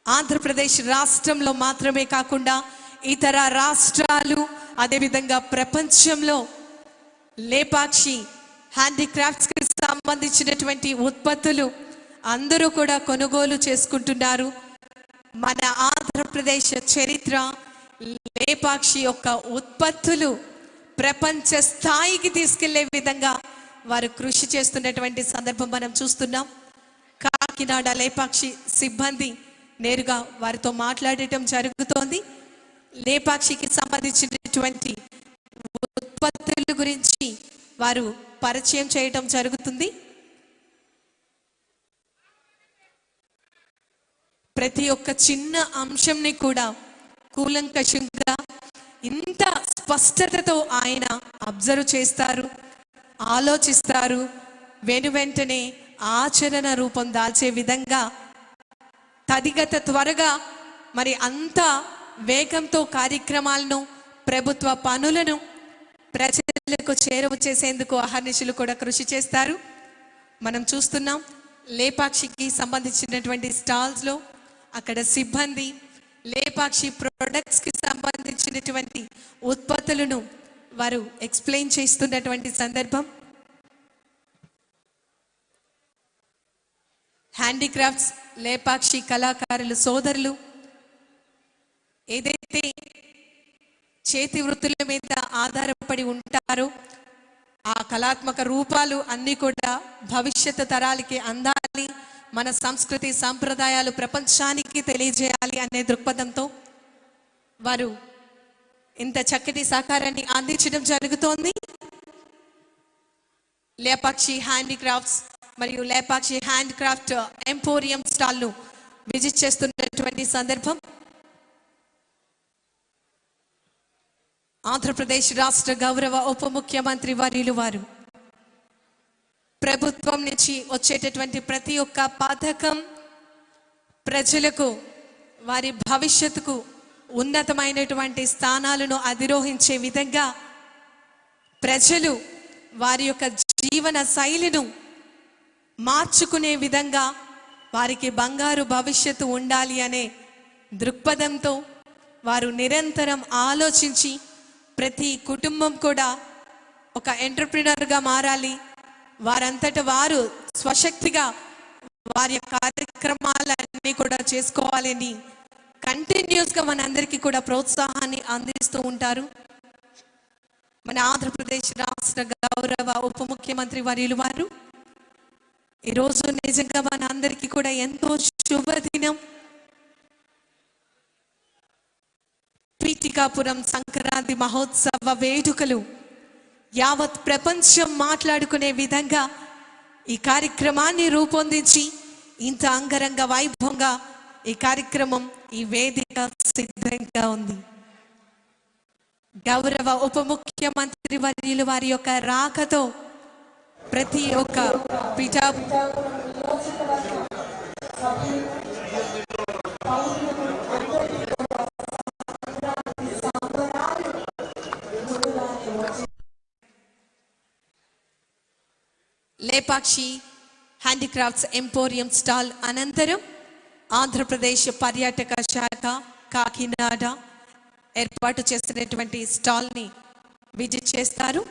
ఆంధ్రప్రదేశ్ రాష్ట్రంలో మాత్రమే కాకుండా ఇతర రాష్ట్రాలు అదేవిధంగా ప్రపంచంలో లేపాక్షి హ్యాండీక్రాఫ్ట్స్ కి సంబంధించినటువంటి ఉత్పత్తులు అందరూ కూడా కొనుగోలు చేసుకుంటున్నారు. మన ఆంధ్రప్రదేశ్ చరిత్ర, లేపాక్షి యొక్క ఉత్పత్తులు ప్రపంచ స్థాయికి తీసుకెళ్లే విధంగా వారు కృషి చేస్తున్నటువంటి సందర్భం మనం చూస్తున్నాం. కాకినాడ లేపాక్షి సిబ్బంది నేరుగా వారితో మాట్లాడటం జరుగుతోంది. లేపాక్షికి సంబంధించినటువంటి ఉత్పత్తుల గురించి వారు పరిచయం చేయటం జరుగుతుంది. ప్రతి ఒక్క చిన్న అంశంని కూడా కూలంకషంగా ఇంత స్పష్టతతో ఆయన అబ్జర్వ్ చేస్తారు, ఆలోచిస్తారు, వెనువెంటనే ఆచరణ రూపం దాల్చే విధంగా తదిగత త్వరగా మరి అంత వేగంతో కార్యక్రమాలను, ప్రభుత్వ పనులను ప్రజలకు చేరువ చేసేందుకు అహర్నిశలు కూడా కృషి చేస్తారు. మనం చూస్తున్నాం లేపాక్షికి సంబంధించినటువంటి స్టాల్స్లో అక్కడ సిబ్బంది లేపాక్షి ప్రొడక్ట్స్కి సంబంధించినటువంటి ఉత్పత్తులను వారు ఎక్స్ప్లెయిన్ చేస్తున్నటువంటి సందర్భం. హ్యాండీక్రాఫ్ట్స్ లేపాక్షి కళాకారులు సోదరులు ఏదైతే చేతి వృత్తుల మీద ఆధారపడి ఉంటారో ఆ కళాత్మక రూపాలు అన్నీ కూడా భవిష్యత్తు తరాలకి అందాలి, మన సంస్కృతి సాంప్రదాయాలు ప్రపంచానికి తెలియజేయాలి అనే దృక్పథంతో వారు ఇంత చక్కటి సహకారాన్ని అందించడం జరుగుతోంది. లేపాక్షి హ్యాండీక్రాఫ్ట్స్ మరియు లేపాక్షి హ్యాండ్క్రాఫ్ట్ ఎంపోరియం స్టాల్ను విజిట్ చేస్తున్నటువంటి సందర్భం. ఆంధ్రప్రదేశ్ రాష్ట్ర గౌరవ ఉప ముఖ్యమంత్రి వర్యులు వారు ప్రభుత్వం నుంచి వచ్చేటటువంటి ప్రతి ఒక్క పథకం ప్రజలకు వారి భవిష్యత్తుకు ఉన్నతమైనటువంటి స్థానాలను అధిరోహించే విధంగా ప్రజలు వారి యొక్క జీవన శైలిను మార్చుకునే విధంగా వారికి బంగారు భవిష్యత్తు ఉండాలి అనే దృక్పథంతో వారు నిరంతరం ఆలోచించి ప్రతి కుటుంబం కూడా ఒక ఎంటర్‌ప్రెన్యూర్‌గా మారాలి, వారంతట వారు స్వశక్తిగా వారి కార్యక్రమాలన్నీ కూడా చేసుకోవాలని కంటిన్యూస్గా మనందరికీ కూడా ప్రోత్సాహాన్ని అందిస్తూ ఉంటారు. మన ఆంధ్రప్రదేశ్ రాష్ట్ర గౌరవ ఉప ముఖ్యమంత్రి వర్యులు వారు ఈరోజు నిజంగా మన అందరికీ కూడా ఎంతో శుభదినం. పీఠికాపురం సంక్రాంతి మహోత్సవ వేడుకలు యావత్ ప్రపంచం మాట్లాడుకునే విధంగా ఈ కార్యక్రమాన్ని రూపొందించి ఇంత అంగరంగ వైభవంగా ఈ కార్యక్రమం, ఈ వేదిక సిద్ధంగా ఉంది. గౌరవ ఉప ముఖ్యమంత్రి వర్యులు వారి యొక్క రాకతో ప్రతి ఒక్క లేపాక్షి హ్యాండీక్రాఫ్ట్స్ ఎంపోరియం స్టాల్ అనంతరం ఆంధ్రప్రదేశ్ పర్యాటక శాఖ కాకినాడ ఏర్పాటు చేసినటువంటి స్టాల్ని విజిట్ చేస్తారు.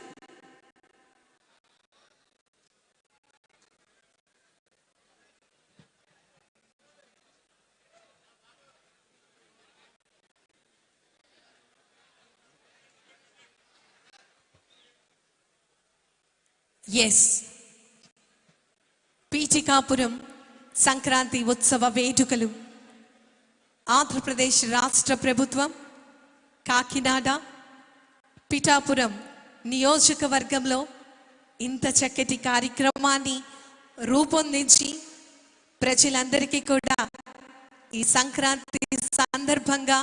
పీఠికాపురం సంక్రాంతి ఉత్సవ వేడుకలు ఆంధ్రప్రదేశ్ రాష్ట్ర ప్రభుత్వం కాకినాడ పిఠాపురం నియోజకవర్గంలో ఇంత చక్కటి కార్యక్రమాన్ని రూపొందించి ప్రజలందరికీ కూడా ఈ సంక్రాంతి సందర్భంగా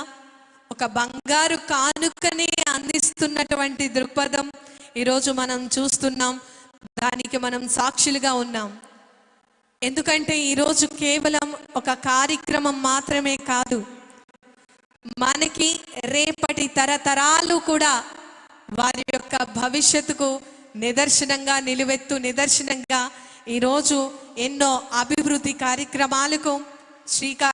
ఒక బంగారు కానుకని అందిస్తున్నటువంటి దృక్పథం ఈరోజు మనం చూస్తున్నాం. దానికి మనం సాక్షులుగా ఉన్నాం. ఎందుకంటే ఈరోజు కేవలం ఒక కార్యక్రమం మాత్రమే కాదు, మనకి రేపటి తరతరాలు కూడా వారి యొక్క భవిష్యత్తుకు నిదర్శనంగా నిదర్శనంగా ఈరోజు ఎన్నో అభివృద్ధి కార్యక్రమాలకు శ్రీకారం